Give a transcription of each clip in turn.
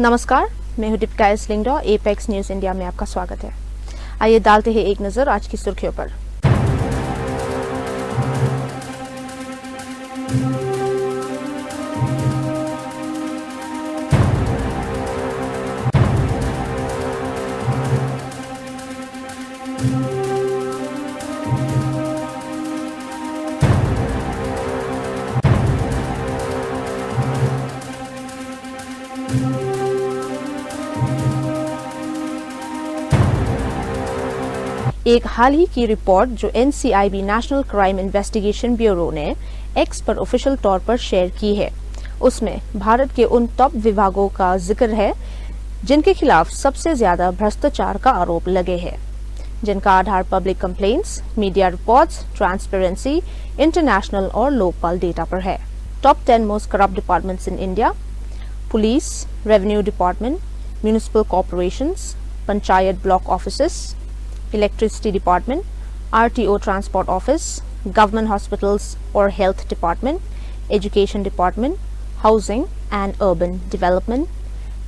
नमस्कार, मैं हूं Deepika Lyngdoh. Apex news India में आपका स्वागत है। आइए डालते हैं एक नजर आज की सुर्खियों पर। एक हाल ही की रिपोर्ट जो NCIB national crime investigation bureau ने एक्स पर ऑफिशियल तौर पर शेयर की है, उसमें भारत के उन टॉप विभागों का जिक्र है जिनके खिलाफ सबसे ज्यादा भ्रष्टाचार का आरोप लगे हैं, जिनका आधार public complaints, media reports, Transparency, International और लोकपाल डेटा पर है। Top 10 most corrupt departments in India: police, revenue department, municipal corporations, panchayat block offices, electricity department, RTO transport office, government hospitals और health department, education department, housing and urban development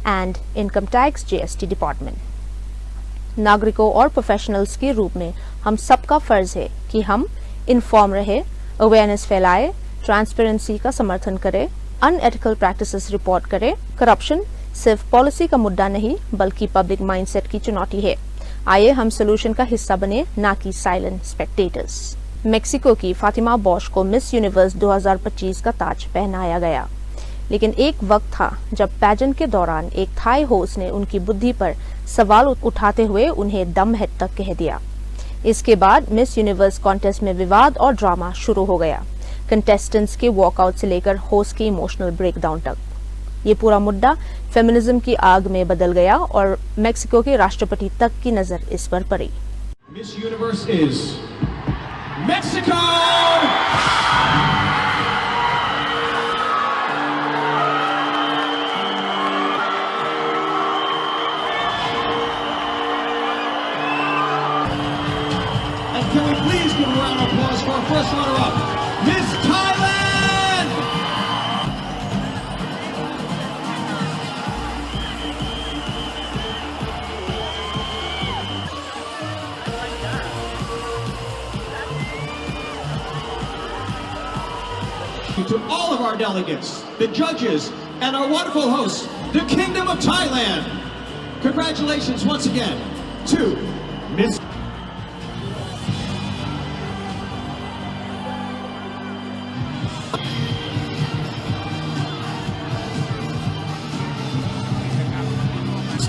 and income tax GST department. नागरिकों और professionals के रूप में हम सबका फर्ज है कि हम इन्फॉर्म रहे, अवेयरनेस फैलाए, ट्रांसपेरेंसी का समर्थन करें, अनएथिकल प्रैक्टिसेस रिपोर्ट करें। करप्शन सिर्फ पॉलिसी का मुद्दा नहीं बल्कि पब्लिक माइंडसेट की चुनौती है। आइए हम सोल्यूशन का हिस्सा बने, ना कि साइलेंट स्पेक्टेटर्स। मेक्सिको की फातिमा बॉश को मिस यूनिवर्स 2025 का ताज पहनाया गया, लेकिन एक वक्त था जब पैजेंट के दौरान एक थाई होस्ट ने उनकी बुद्धि पर सवाल उठाते हुए उन्हें दम हेड तक कह दिया। इसके बाद मिस यूनिवर्स कॉन्टेस्ट में विवाद और ड्रामा शुरू हो गया, कंटेस्टेंट्स के वॉकआउट से लेकर होस्ट के इमोशनल ब्रेकडाउन तक। ये पूरा मुद्दा फेमिनिज्म की आग में बदल गया और मेक्सिको के राष्ट्रपति तक की नजर इस पर पड़ी। Miss universe is Mexico. And can we please give a round of applause for our first runner-up, Miss Thailand? To all of our delegates, the judges, and our wonderful hosts, the Kingdom of Thailand. Congratulations once again to Miss.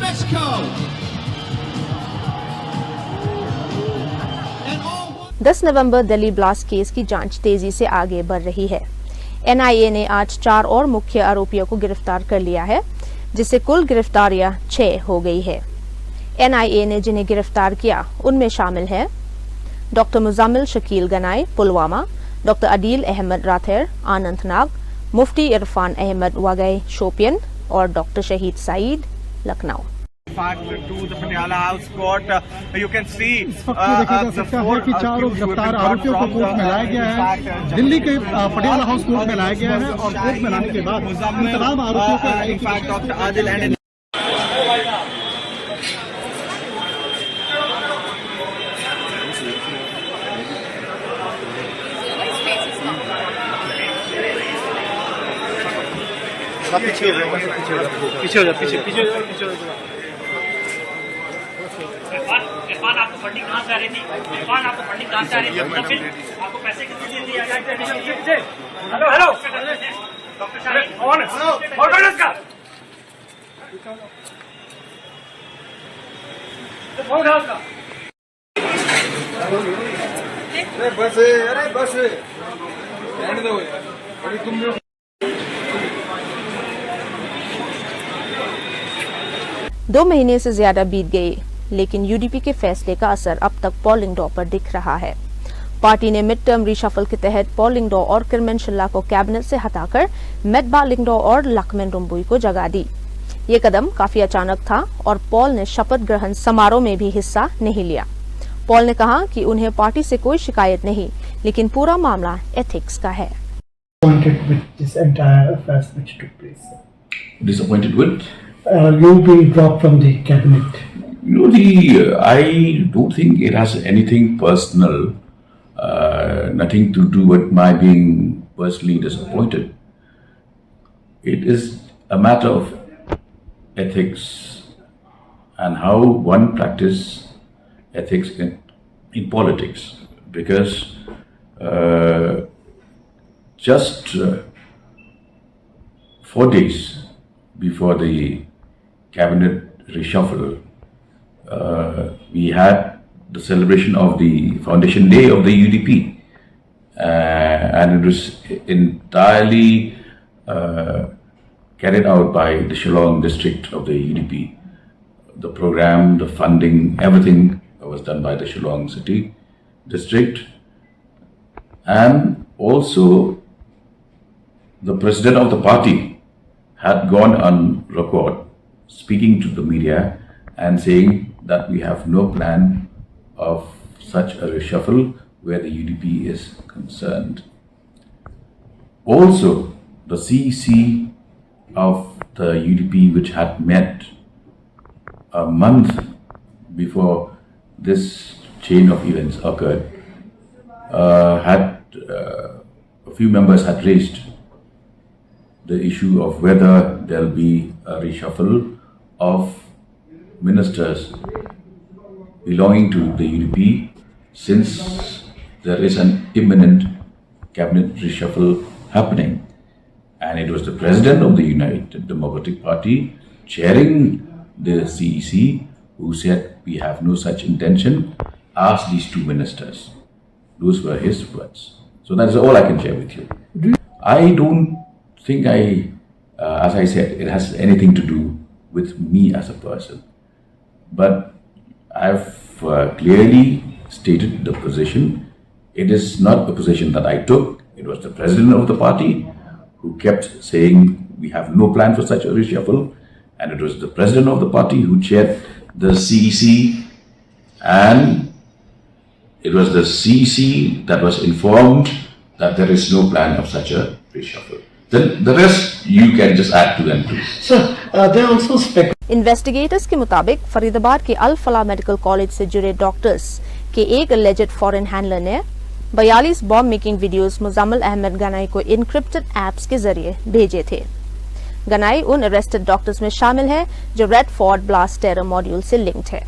Mexico. 10 November Delhi blast case की जांच तेजी से आगे बढ़ रही है। NIA ने आज 4 और मुख्य आरोपियों को गिरफ्तार कर लिया है, जिससे कुल गिरफ्तारियां 6 हो गई है। NIA ने जिन्हें गिरफ्तार किया उनमें शामिल है डॉक्टर मुजामिल शकील गनाई पुलवामा, डॉक्टर अदील अहमद राथेर अनंतनाग, मुफ्ती इरफान अहमद वागई शोपियन और डॉक्टर शहीद Saeed Lucknow. To the Patiala House Court, you can see देखा जा सकता है कि 4 गिरफ्तार आरोपियों को कोर्ट में लाया गया है। दिल्ली के पटियाला हाउस कोर्ट में लाया गया है और कोर्ट में लाने के बाद तमाम आरोपियों को Dr. Adil and पीछे हो जा। इरफान आपको फंडिंग कहाँ से आ रही थी? इरफान आपको फंडिंग कहाँ से आ रही थी? तो फिर आपको पैसे कितने दिए थे? हेलो हेलो डॉक्टर शाहिद कौन है इसका? फोन उठा उसका। अरे बस रहने दो अरे तुम 2 महीने से ज्यादा बीत गए, लेकिन UDP के फैसले का असर अब तक पॉल लिंगडो पर दिख रहा है। पार्टी ने मिड टर्म रिशफल के तहत पॉल लिंगडो और किरमन शिल्ला को कैबिनेट से हटाकर मेटबा लिंगडो और लखमेन रुम्बुई को जगह दी। ये कदम काफी अचानक था और पॉल ने शपथ ग्रहण समारोह में भी हिस्सा नहीं लिया। पॉल ने कहा कि उन्हें पार्टी से कोई शिकायत नहीं, लेकिन पूरा मामला एथिक्स का है। Disappointed with this entire affairs which took place. Disappointed with? you'll be dropped from the cabinet? I don't think it has anything personal, nothing to do with my being personally disappointed. It is a matter of ethics and how one practices ethics in politics. Because just 4 days before the cabinet reshuffle, we had the celebration of the foundation day of the UDP, and it was entirely carried out by the Shillong district of the UDP. The program, the funding, everything was done by the Shillong city district. And also the president of the party had gone on record speaking to the media and saying that we have no plan of such a reshuffle where the UDP is concerned. Also, the CEC of the UDP, which had met a month before this chain of events occurred, a few members had raised the issue of whether there'll be a reshuffle of ministers belonging to the UDP, since there is an imminent cabinet reshuffle happening. And it was the president of the United Democratic Party chairing the CEC who said, we have no such intention, ask these two ministers. Those were his words. So that's all I can share with you. I don't think as I said, it has anything to do with me as a person. But I've clearly stated the position. It is not a position that I took. It was the president of the party who kept saying we have no plan for such a reshuffle, and it was the president of the party who chaired the CEC, and it was the CEC that was informed that there is no plan of such a reshuffle. Then the rest you can just add to them too. Sir, they also spec. Investigators के मुताबिक फरीदाबाद के अल फलाह medical college से जुड़े doctors के एक alleged foreign handler ने 42 bomb making videos Muzammil Ahmad Ganai को encrypted apps के जरिए भेजे थे। गनाई उन अरेस्टेड डॉक्टर्स में शामिल है जो red fort blast terror module से लिंक्ड है।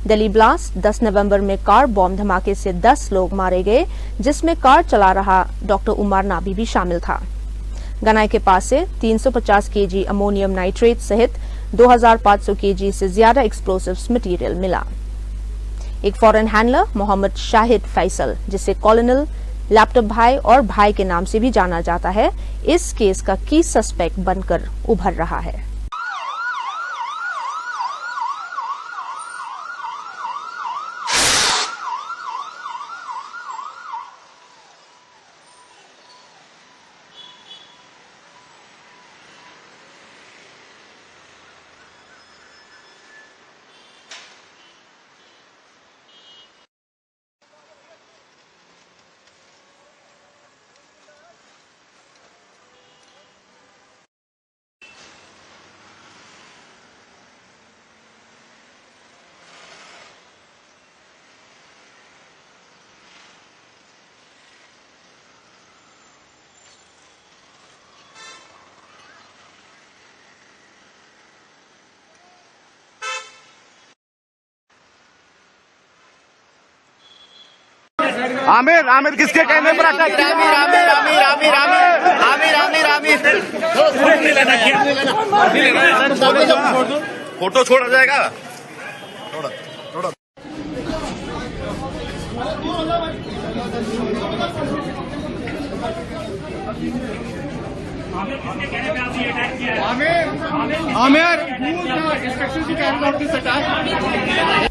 दिल्ली ब्लास्ट 10 नवंबर में कार बॉम्ब धमाके से 10 लोग मारे गए, जिसमें कार चला रहा डॉक्टर उमर नाबी भी शामिल था। गनाई के पास से 350 केजी अमोनियम नाइट्रेट सहित 2500 केजी से ज्यादा एक्सप्लोसिव्स मटेरियल मिला। एक फॉरेन हैंडलर मोहम्मद शाहिद फैसल, जिसे कॉलोनल, लैपटॉप भाई और भाई के नाम से भी जाना जाता है, इस केस का की सस्पेक्ट बनकर उभर रहा है। आमिर आमिर किसके कहने पर अटैक किया? आमिर आमिर आमिर आमिर आमिर आमिर आमिर आमिर फोटो छोड़ा जाएगा।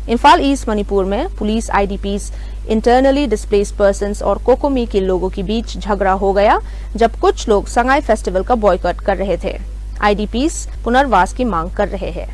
इम्फाल ईस्ट मणिपुर में पुलिस आईडीपीस, इंटरनली डिस्प्लेस्ड पर्सन्स और कोकोमी के लोगों के बीच झगड़ा हो गया जब कुछ लोग संगाई फेस्टिवल का बॉयकॉट कर रहे थे। आईडीपीस पुनर्वास की मांग कर रहे हैं।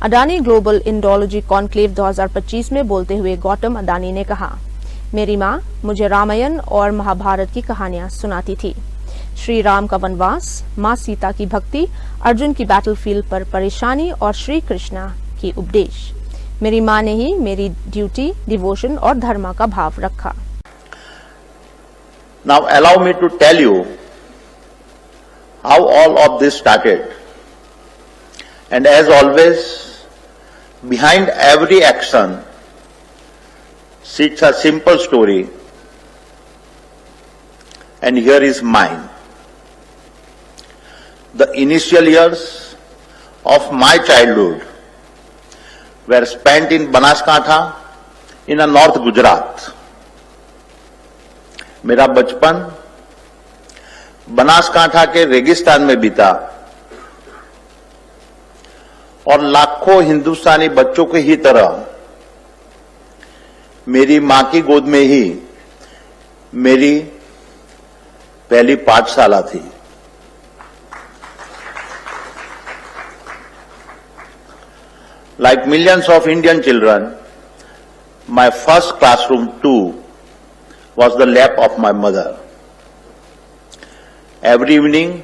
अडानी ग्लोबल इंडोलॉजी कॉन्क्लेव 2025 में बोलते हुए गौतम अडानी ने कहा, मेरी माँ मुझे रामायण और महाभारत की कहानियां सुनाती थी। श्री राम का वनवास, माँ सीता की भक्ति, अर्जुन की बैटलफील्ड पर परेशानी और श्री कृष्णा की उपदेश। मेरी माँ ने ही मेरी ड्यूटी, डिवोशन और धर्म का भाव रखा। Now allow me to tell you how all of this started. And as always, behind every action sits a simple story, and here is mine. The initial years of my childhood were spent in Banaskantha in a North Gujarat. मेरा बचपन बनासकांठा के रेगिस्तान में बीता और लाखों हिंदुस्तानी बच्चों की ही तरह मेरी मां की गोद में ही मेरी पहली पाठशाला थी। Like millions of Indian children, my first classroom too was the lap of my mother. Every evening,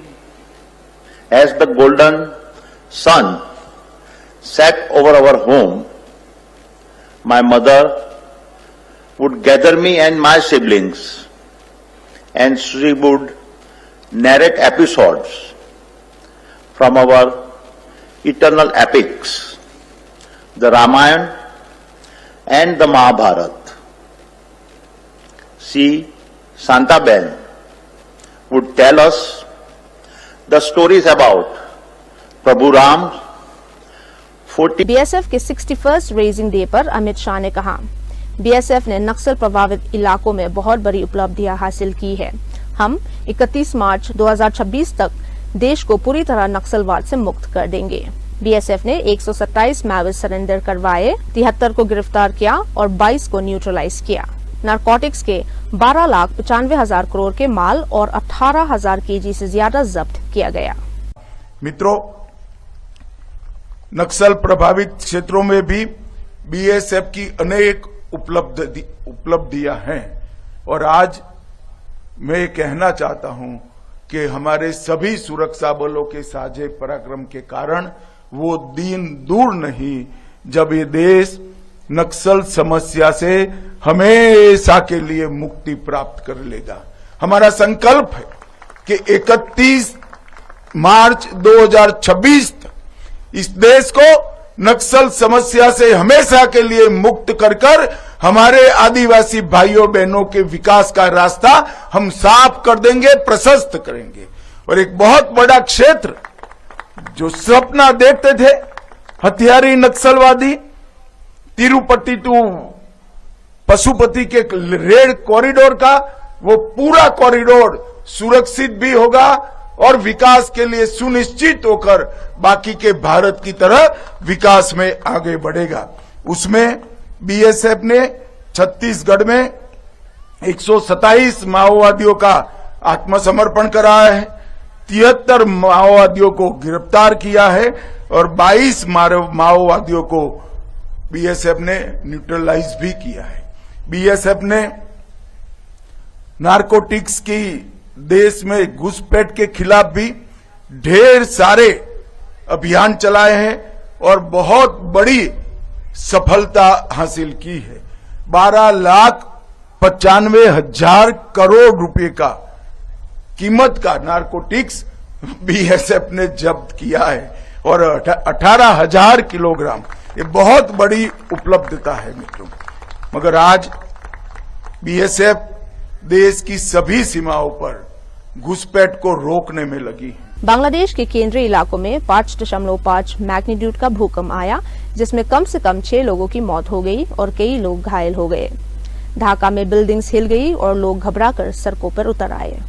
as the golden sun set over our home, my mother would gather me and my siblings, and she would narrate episodes from our eternal epics, the Ramayana and the Mahabharata. She, Santaben, would tell us the stories about Prabhu Ram, 40 BSF के 61st raising day पर अमित शाह ने कहा, BSF ने नक्सल प्रभावित इलाकों में बहुत बड़ी उपलब्धियां हासिल की है। हम 31 मार्च 2026 तक देश को पूरी तरह नक्सलवाद से मुक्त कर देंगे। बीएसएफ ने 127 माओइस्ट सरेंडर करवाए, 73 को गिरफ्तार किया और 22 को न्यूट्रलाइज किया। नारकोटिक्स के 12,95,000 करोड़ के माल और 18,000 केजी से ज्यादा जब्त किया गया। मित्रों, नक्सल प्रभावित क्षेत्रों में भी बीएसएफ की अनेक उपलब्धियां हैं और आज मैं कहना चाहता हूं कि हमारे सभी सुरक्षा बलों के साझे पराक्रम के कारण वो दिन दूर नहीं जब ये देश नक्सल समस्या से हमेशा के लिए मुक्ति प्राप्त कर लेगा। हमारा संकल्प है कि 31 मार्च 2026 तक इस देश को नक्सल समस्या से हमेशा के लिए मुक्त कर हमारे आदिवासी भाइयों बहनों के विकास का रास्ता हम साफ कर देंगे, प्रशस्त करेंगे। और एक बहुत बड़ा क्षेत्र जो सपना देखते थे हथियारी नक्सलवादी, तिरुपति टू पशुपति के रेड कॉरिडोर का, वो पूरा कॉरिडोर सुरक्षित भी होगा और विकास के लिए सुनिश्चित होकर बाकी के भारत की तरह विकास में आगे बढ़ेगा। उसमें बीएसएफ ने छत्तीसगढ़ में 127 माओवादियों का आत्मसमर्पण कराया है, 73 माओवादियों को गिरफ्तार किया है और 22 माओवादियों को बीएसएफ ने न्यूट्रलाइज भी किया है। बीएसएफ ने नारकोटिक्स की देश में घुसपैठ के खिलाफ भी ढेर सारे अभियान चलाए हैं और बहुत बड़ी सफलता हासिल की है। 12,95,000 करोड़ रुपए का कीमत का नारकोटिक्स बीएसएफ ने जब्त किया है और 18,000 किलोग्राम, ये बहुत बड़ी उपलब्धता है मित्रों। मगर आज बीएसएफ देश की सभी सीमाओं पर घुसपैठ को रोकने में लगी है। बांग्लादेश के केंद्रीय इलाकों में 5.5 मैग्नीट्यूड का भूकंप आया, जिसमें कम से कम 6 लोगों की मौत हो गई और कई लोग घायल हो गए। ढाका में बिल्डिंग्स हिल गई और लोग घबराकर सड़कों पर उतर आए।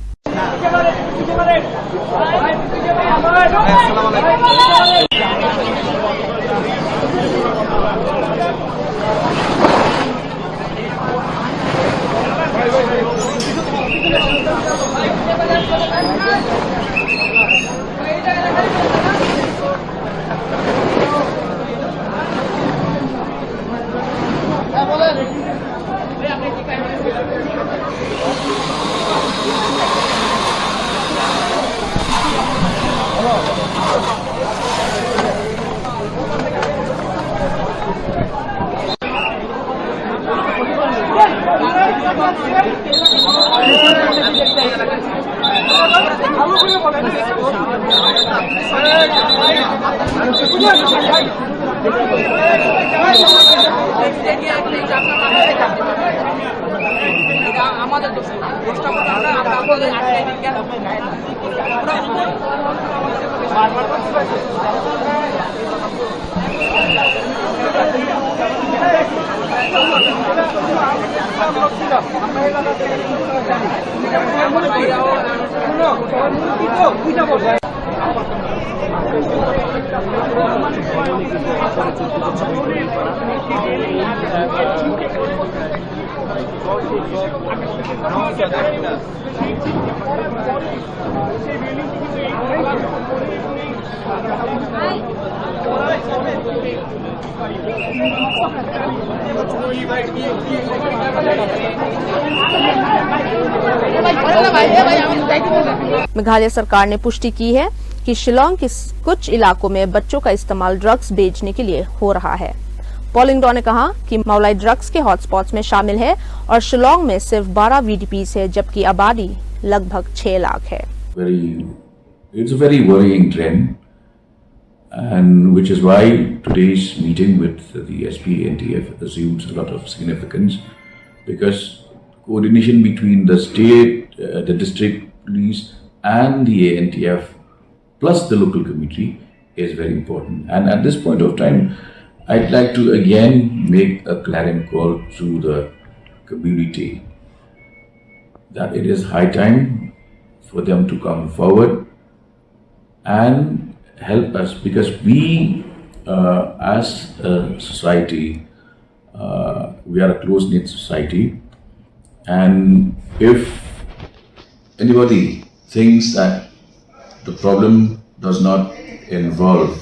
मेघालय सरकार ने पुष्टि की है कि शिलोंग के कुछ इलाकों में बच्चों का इस्तेमाल ड्रग्स बेचने के लिए हो रहा है। पॉलिंगडॉ ने कहा कि माओलाई ड्रग्स के हॉटस्पॉट्स में शामिल है और शिलोंग में सिर्फ 12 VDPs है, जबकि आबादी लगभग 6 लाख है। It's a very worrying trend, and which is why today's meeting with the SP-NTF assumes a lot of significance, because coordination between the state, the district police and the ANTF plus the local community is very important. And at this point of time, I'd like to again make a clarion call to the community that it is high time for them to come forward and help us, because we as a society, we are a close-knit society, and if anybody thinks that the problem does not involve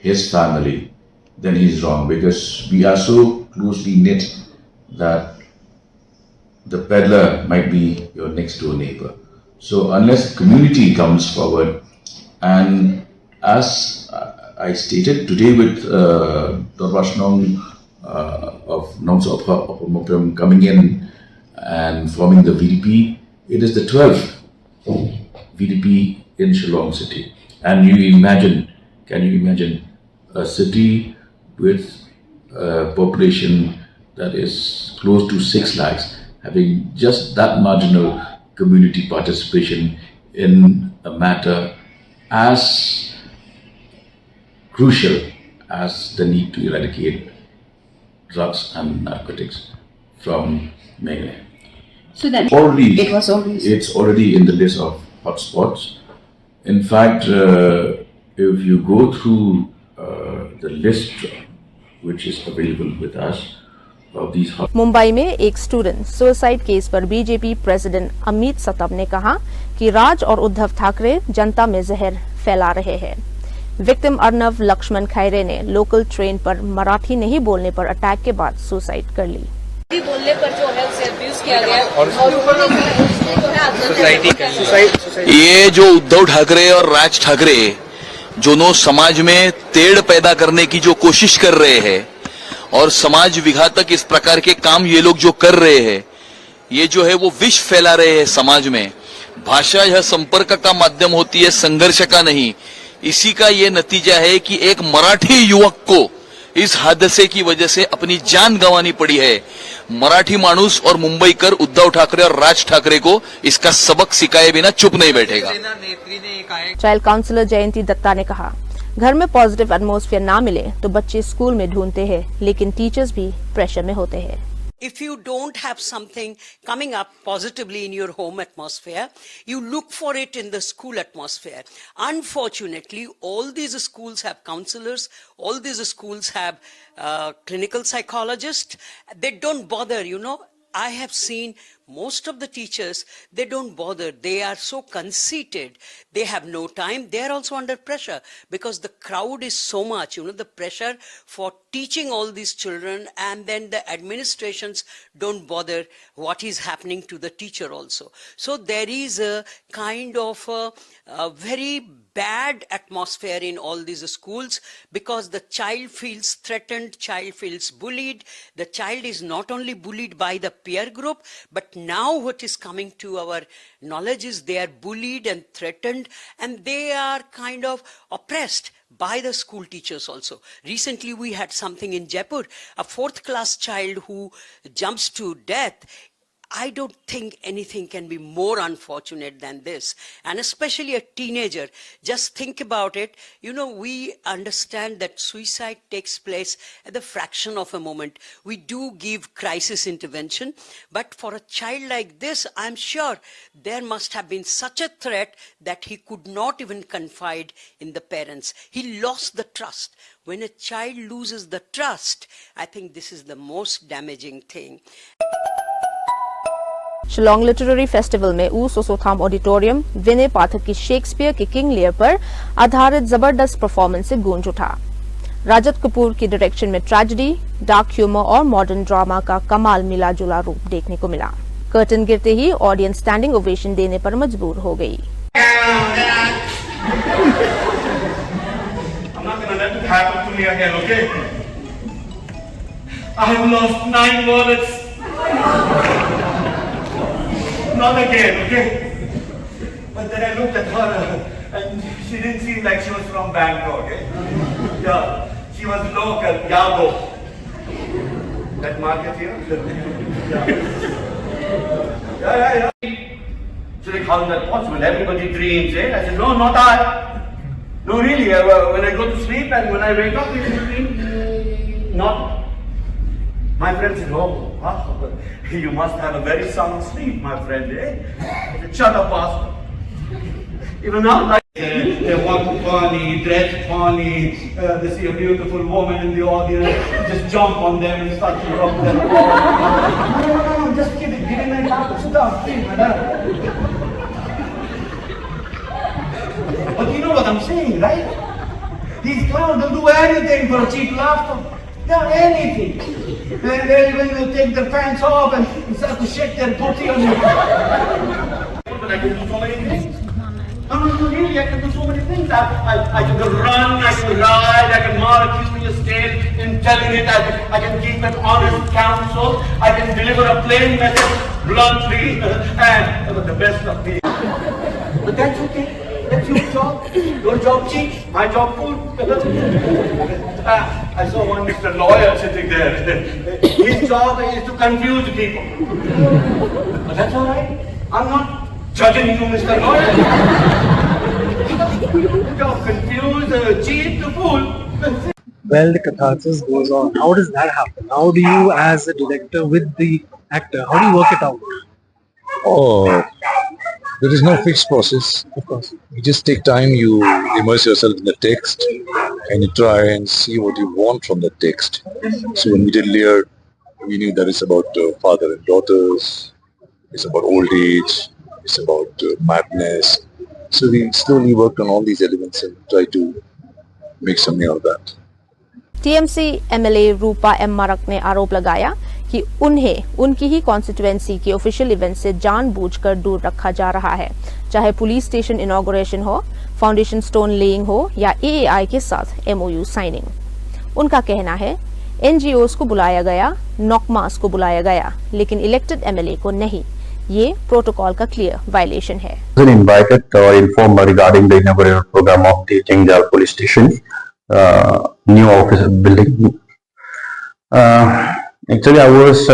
his family, then he is wrong, because we are so closely knit that the peddler might be your next door neighbor. So unless community comes forward, and as I stated today with Dorvashnong of Nomsopha coming in and forming the VDP, it is the 12th VDP in Shillong city. And can you imagine a city with a population that is close to 6 lakhs having just that marginal community participation in a matter as crucial as the need to eradicate drugs and narcotics from Meghalaya. So then it's already in the list of hotspots. In fact, if you go through the list which is available with us of these Mumbai में एक student suicide case पर BJP president Amit सतब ने कहा कि राज और उद्धव ठाकरे जनता में जहर फैला रहे हैं। विक्टिम अर्नव लक्ष्मण खैरे ने लोकल ट्रेन पर मराठी नहीं बोलने पर अटैक के बाद सुसाइड कर ली। बोलने पर जो है उसे अब्यूज किया गया और ये जो उद्धव ठाकरे और राज ठाकरे दोनों समाज में तेड़ पैदा करने की जो कोशिश कर रहे हैं और समाज विघातक इस प्रकार के काम ये लोग जो कर रहे हैं, ये जो है वो विष फैला रहे हैं समाज में। भाषा यह संपर्क का माध्यम होती है, संघर्ष का नहीं। इसी का ये नतीजा है कि एक मराठी युवक को इस हादसे की वजह से अपनी जान गंवानी पड़ी है। मराठी मानुस और मुंबईकर उद्धव ठाकरे और राज ठाकरे को इसका सबक सिखाए बिना चुप नहीं बैठेगा। चाइल्ड काउंसलर जयंती दत्ता ने कहा, घर में पॉजिटिव एटमॉस्फेयर ना मिले तो बच्चे स्कूल में ढूंढते हैं, लेकिन टीचर्स भी प्रेशर में होते हैं। If you don't have something coming up positively in your home atmosphere, you look for it in the school atmosphere. Unfortunately, all these schools have counselors, all these schools have clinical psychologists. They don't bother, I have seen most of the teachers, they don't bother. They are so conceited. They have no time. They are also under pressure because the crowd is so much, the pressure for teaching all these children, and then the administrations don't bother what is happening to the teacher also. So there is a kind of a very bad atmosphere in all these schools because the child feels threatened, child feels bullied. The child is not only bullied by the peer group, but now what is coming to our knowledge is they are bullied and threatened, and they are kind of oppressed by the school teachers also. Recently we had something in Jaipur, a 4th class child who jumps to death. I don't think anything can be more unfortunate than this. And especially a teenager, just think about it. You know, we understand that suicide takes place at the fraction of a moment. We do give crisis intervention, but for a child like this, I'm sure there must have been such a threat that he could not even confide in the parents. He lost the trust. When a child loses the trust, I think this is the most damaging thing. Shillong literary festival में ऊ सोसोथाम auditorium विनय पाठक की Shakespeare के King Lear पर आधारित जबरदस्त performance से गूंज उठा। राजत कपूर की डायरेक्शन में ट्रेजेडी, डार्क ह्यूमर और मॉडर्न ड्रामा का कमाल मिला जुला रूप देखने को मिला। कर्टन गिरते ही ऑडियंस स्टैंडिंग ओवेशन देने पर मजबूर हो गई। Not again, okay? But then I looked at her and she didn't seem like she was from Bangkok, eh? Yeah, she was local, Yabo. That market here? Yeah. So like, how is that possible? Everybody dreams, eh? I said, no, not I. No, really, when I go to sleep and when I wake up, it's a dream. Not. My friend said, oh, wow, you must have a very sound sleep, my friend, eh? I said, shut up, bastard. Even now, like, they walk funny, dress funny, they see a beautiful woman in the audience, just jump on them and start to rub them. No, just kidding, give me my laptop, sit down, please, madam. But you know what I'm saying, right? These clowns will do anything for a cheap laptop. Yeah, anything. They will take their pants off and start to shake their booty on you. But I can do so many things. No, really, I can do so many things. I can run, I can ride, I can march using a scale, intelligent, I can keep an honest counsel, I can deliver a plain message bluntly, and the best of me. But that's okay. That's your job. Your job cheap, my job food. I saw one Mr. Lawyer sitting there. His job is to confuse people. But that's all right. I'm not judging you, Mr. Lawyer. Your job confuse, cheat the fool. Well, the catharsis goes on. How does that happen? How do you, as a director with the actor, how do you work it out? Oh, there is no fixed process. Of course. You just take time, you immerse yourself in the text, and you try and see what you want from the text. So when we did Lear, we knew that it's about father and daughters, it's about old age, it's about madness. So we slowly worked on all these elements and tried to make something out of that. TMC MLA Rupa M Marak ने आरोप लगाया कि उन्हें उनकी ही constituency के official event से जानबूझकर दूर रखा जा रहा है, चाहे पुलिस स्टेशन इनॉग्रेशन हो, फाउंडेशन स्टोन लेइंग हो या एएआई के साथ एमओयू साइनिंग। उनका कहना है एनजीओस को बुलाया गया, नॉकमास को बुलाया गया, लेकिन इलेक्टेड एमएलए को नहीं। ये प्रोटोकॉल का क्लियर वायलेशन है। Invited or informed regarding the inaugural program of the Jengdal police station, new office building. Actually, I was,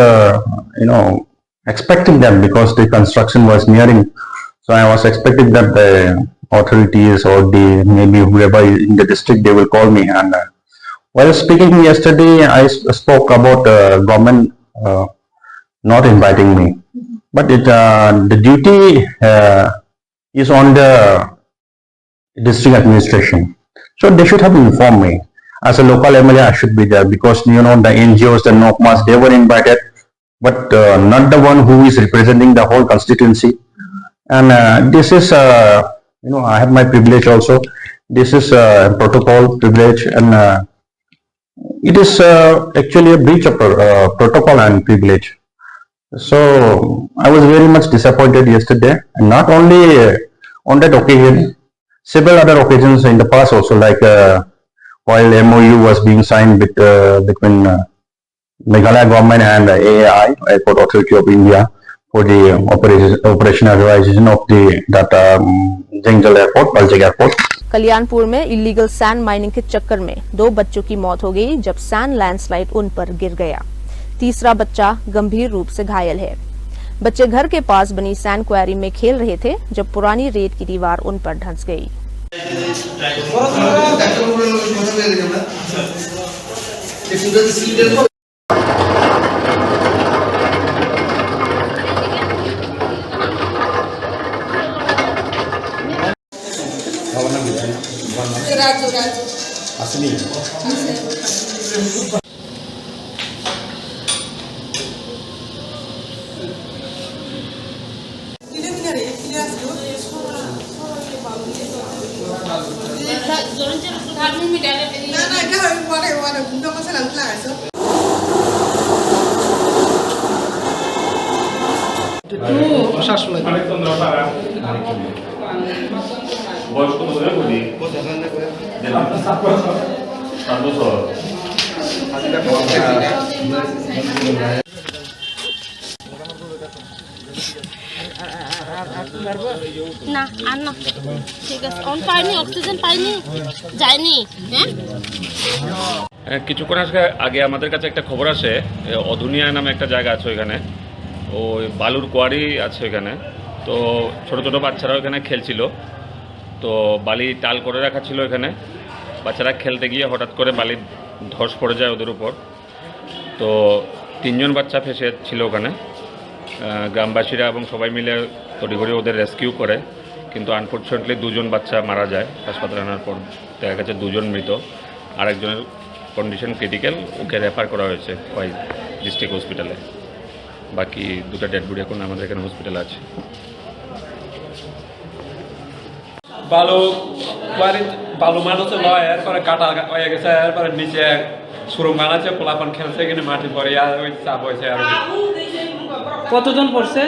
expecting them because the construction was nearing. So I was expecting that the authorities or maybe whoever in the district, they will call me. And while speaking yesterday, I spoke about government not inviting me. But the duty is on the district administration. So they should have informed me. As a local MLA, I should be there because, the NGOs, the NOCMAS, they were invited, but not the one who is representing the whole constituency. And this is, I have my privilege also. This is a protocol privilege, and it is actually a breach of protocol and privilege. So I was very much disappointed yesterday, and not only on that occasion, several other occasions in the past also, like while MOU was being signed between Meghalaya government and AAI, Airport Authority of India, for the operationalization of that Jindal Airport, Palchik Airport. Kalyanpur में illegal sand mining के चक्कर में 2 बच्चों की मौत हो गई जब सैंड लैंडस्लाइड उन पर गिर गया। तीसरा बच्चा गंभीर रूप से घायल है। बच्चे घर के पास बनी सैंड क्वेरी में खेल रहे थे जब पुरानी रेत की दीवार उन पर धंस गई। না আর না ঠিক আছে অন পাইনি অক্সিজেন পাইনি যায়নি হ্যাঁ কিছুক্ষণ আগে আমাদের কাছে একটা খবর আসে অধুনিয়া নামে একটা জায়গা আছে ওইখানে ওই বালুর কোয়ারি আছে ওইখানে তো ছোট ছোট বাচ্চারা ওইখানে খেলছিল তো বালি টাল করে রাখা ছিল ওইখানে বাচ্চারা খেলতে গিয়ে হঠাৎ করে বালি ধস পড়ে যায় ওদের উপর তো 3 জন বাচ্চা ফেসে ছিল ওখানে গ্রামবাসীরা এবং সবাই মিলে তড়িঘড়ি ওদের রেস্কিউ করে কিন্তু আনফর্চুনেটলি 2 জন বাচ্চা মারা যায় হাসপাতালে আনার পর দেখা গেছে 2 জন মৃত আরেকজনের কন্ডিশন ক্রিটিক্যাল ওকে রেফার করা হয়েছে ওই ডিস্ট্রিক্ট হসপিটালে বাকি 2টা ডেড বডি এখন আমাদের এখানে হসপিটালে আছে বালু মানুষে লয় এরপরে কাটা হয়ে গেছে এরপরে নিচে সুরঙ্গ বানাচ্ছে পোলাপন খেলছে কিনে মাটি পরে আর ওই চাপ হয়েছে আর কতজন পড়ছে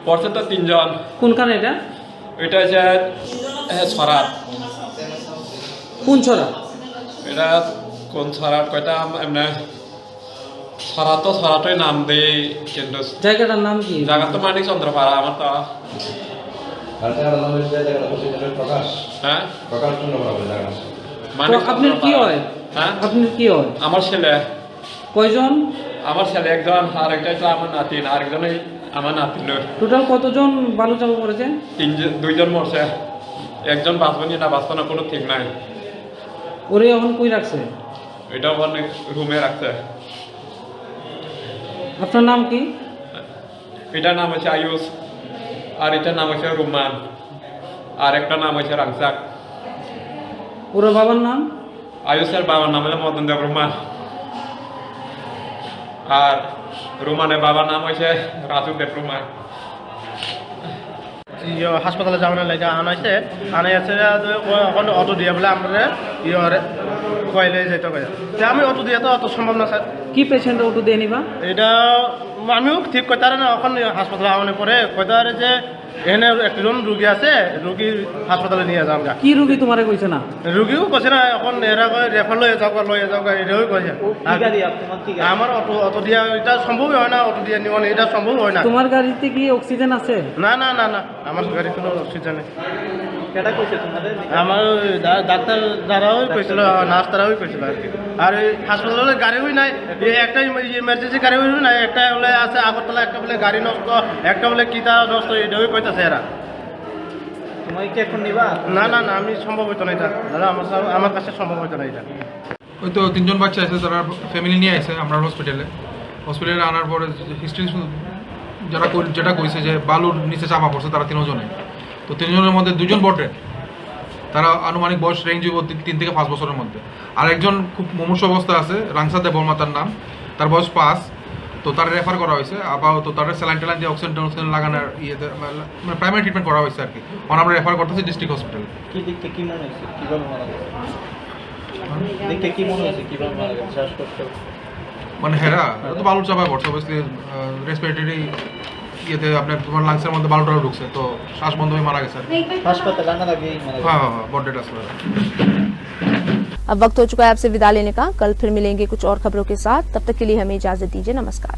পড়ছে তো 3 জন কোনখানে এটা হচ্ছে ছড়াত কোন ছড়া এটা কোন ছড়াত কয়টা এমনি ছড়াতই নাম দেই কিন্তু জায়গাটার নাম কি জায়গা তো মানিক চন্দ্রপাড়া আমার তো আপনার কি হয় আপনার কি হয় আমার ছেলে কয়জন আমার ছেলে একজন আর একটা আমার নাতিন আরেকজন আমার নাতিন টোটাল কতজন বালু চাপা পড়েছে 2 জন মরছে একজন বাঁচবেন না বাঁচবে না কোনো ঠিক নাই ওরে এখন কই রাখছে এটা অনেক রুমে রাখছে আপনার নাম কি এটার নাম হচ্ছে আয়ুষ আর এটার নাম হচ্ছে রুমান আর একটা নাম হচ্ছে রাংসাক ওর বাবার নাম আয়ুষের বাবার নাম হলো মদন দেব রুমান আর রুমানের বাবার নাম হচ্ছে রাজু দেব রুমান হাসপাতালে যাওয়ার লাগে আনাইছে এখন অটো দিয়ে বলে আমরা কয়লে যেতে পারি আমি অটো দিয়ে তো অত সম্ভব না স্যার কি পেশেন্ট অটো দিয়ে নিবা এটা আমিও ঠিক কইতে পারি না এখন হাসপাতালে আনার পরে কইতে পারে যে এখানে একজন রুগী আছে রুগী হাসপাতালে নিয়ে যাও গা কি রুগী তোমারে কইছে না রুগীও কইছে না এখন এরা রেফার লয়ে যাও এটাও কইছে আমার অটো দিয়া এটা সম্ভবই হয় না অটো দিয়ে নিব এটা সম্ভব হয় না তোমার গাড়িতে কি অক্সিজেন আছে না না না না আমার গাড়ি কোনো অক্সিজেন নেই কেটা কইছে তোমাদের আমার ডাক্তার যারাও কইছিল নার্স তারাও কইছিল আর এই হাসপাতালে গাড়িও নাই একটা ইমার্জেন্সি গাড়িও নাই একটা বলে আছে আগরতলা একটা বলে গাড়ি নষ্ট একটা বলে কিতা নষ্ট এটাও কইতাছে এরা তুমি কি এখন নিবা না না না আমি সম্ভব হইতো না এটা দাদা আমার কাছে সম্ভব হইতো না এটা ওই তো 3 জন বাচ্চা আছে তারা ফ্যামিলি নিয়ে আসে আমরা হসপিটালে আনার পরে হিস্ট্রি যেটা কইছে যে বালুর নিচে চাপা পড়ছে তারা 3 জনে তো 3 জনের মধ্যে 2 জন বড় তারা আনুমানিক বয়স রেঞ্জ হইব 3 থেকে 5 বছরের মধ্যে আর একজন খুব মুমূর্ষু অবস্থা আছে রাংসা দেব বর্মা তার নাম তার বয়স 5 তো তার রেফার করা হয়েছে আপাতত তার স্যালাইন ট্যালাইন দিয়ে অক্সিজেন লাগানোর ইয়েতে মানে প্রাইমারি ট্রিটমেন্ট করা হয়েছে আর কি আমরা রেফার করতেছি ডিস্ট্রিক্ট হসপিটালে কি দেখতে কি মনে হয়েছে কিভাবে মারা গেছে দেখতে কি মনে হয়েছে কিভাবে মারা গেছে শ্বাসকষ্ট মানে হেরা তো বালুর চাপায় পড়ছে অবভিয়াসলি রেসপিরেটরি ইয়েতে আপনার তোমার লাংসের মধ্যে বালুটা ঢুকছে, তো শ্বাস বন্ধ হয়ে মারা গেছে। হাসপাতালে আনার আগে হ্যাঁ হ্যাঁ বড় ডেট আছে। अब वक्त हो चुका है आपसे विदा लेने का। कल फिर मिलेंगे कुछ और खबरों के साथ, तब तक के लिए हमें इजाजत दीजिए। नमस्कार।